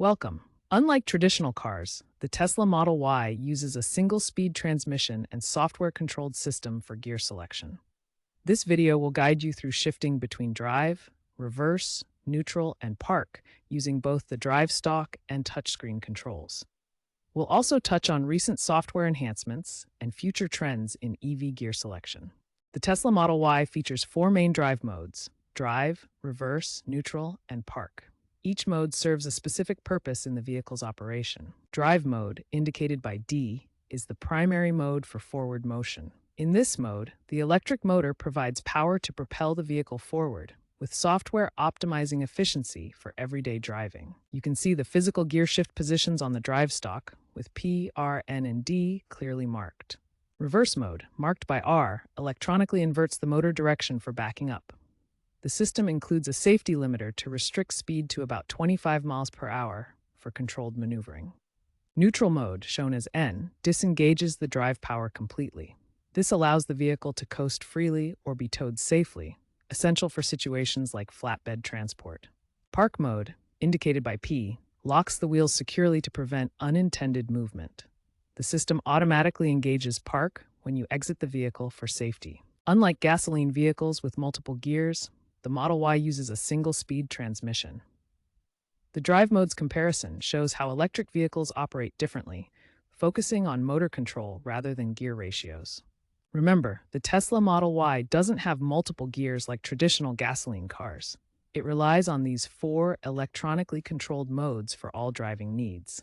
Welcome. Unlike traditional cars, the Tesla Model Y uses a single-speed transmission and software-controlled system for gear selection. This video will guide you through shifting between drive, reverse, neutral, and park using both the drive stalk and touchscreen controls. We'll also touch on recent software enhancements and future trends in EV gear selection. The Tesla Model Y features four main drive modes: drive, reverse, neutral, and park. Each mode serves a specific purpose in the vehicle's operation. Drive mode, indicated by D, is the primary mode for forward motion. In this mode, the electric motor provides power to propel the vehicle forward, with software optimizing efficiency for everyday driving. You can see the physical gear shift positions on the drive stalk, with P, R, N, and D clearly marked. Reverse mode, marked by R, electronically inverts the motor direction for backing up. The system includes a safety limiter to restrict speed to about 25 miles per hour for controlled maneuvering. Neutral mode, shown as N, disengages the drive power completely. This allows the vehicle to coast freely or be towed safely, essential for situations like flatbed transport. Park mode, indicated by P, locks the wheels securely to prevent unintended movement. The system automatically engages park when you exit the vehicle for safety. Unlike gasoline vehicles with multiple gears, the Model Y uses a single-speed transmission. The drive modes comparison shows how electric vehicles operate differently, focusing on motor control rather than gear ratios. Remember, the Tesla Model Y doesn't have multiple gears like traditional gasoline cars. It relies on these four electronically controlled modes for all driving needs.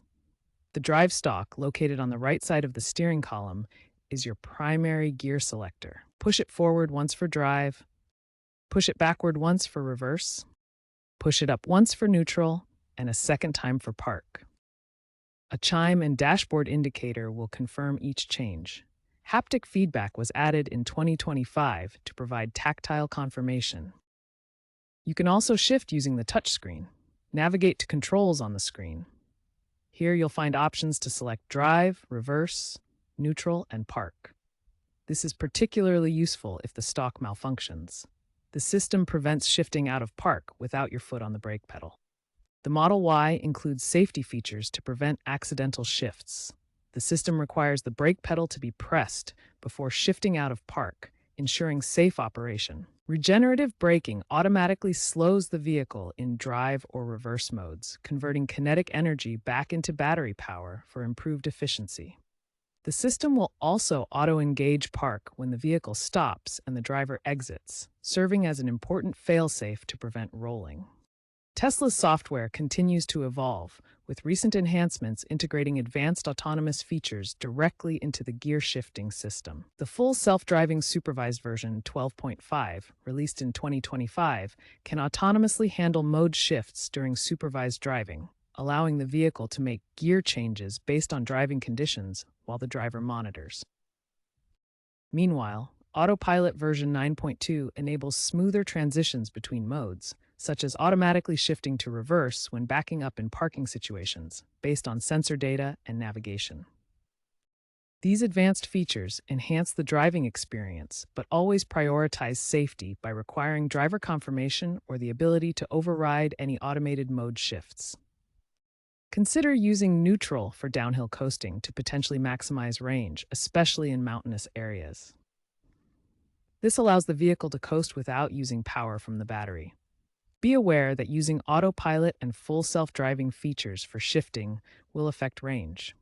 The drive stalk, located on the right side of the steering column, is your primary gear selector. Push it forward once for drive, push it backward once for reverse, push it up once for neutral, and a second time for park. A chime and dashboard indicator will confirm each change. Haptic feedback was added in 2025 to provide tactile confirmation. You can also shift using the touchscreen. Navigate to controls on the screen. Here you'll find options to select drive, reverse, neutral, and park. This is particularly useful if the stalk malfunctions. The system prevents shifting out of park without your foot on the brake pedal. The Model Y includes safety features to prevent accidental shifts. The system requires the brake pedal to be pressed before shifting out of park, ensuring safe operation. Regenerative braking automatically slows the vehicle in drive or reverse modes, converting kinetic energy back into battery power for improved efficiency. The system will also auto-engage park when the vehicle stops and the driver exits, serving as an important fail-safe to prevent rolling. Tesla's software continues to evolve, with recent enhancements integrating advanced autonomous features directly into the gear shifting system. The full self-driving supervised version 12.5, released in 2025, can autonomously handle mode shifts during supervised driving, allowing the vehicle to make gear changes based on driving conditions while the driver monitors. Meanwhile, Autopilot version 9.2 enables smoother transitions between modes, such as automatically shifting to reverse when backing up in parking situations, based on sensor data and navigation. These advanced features enhance the driving experience, but always prioritize safety by requiring driver confirmation or the ability to override any automated mode shifts. Consider using neutral for downhill coasting to potentially maximize range, especially in mountainous areas. This allows the vehicle to coast without using power from the battery. Be aware that using autopilot and full self-driving features for shifting will affect range.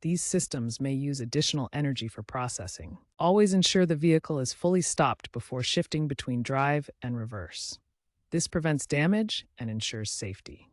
These systems may use additional energy for processing. Always ensure the vehicle is fully stopped before shifting between drive and reverse. This prevents damage and ensures safety.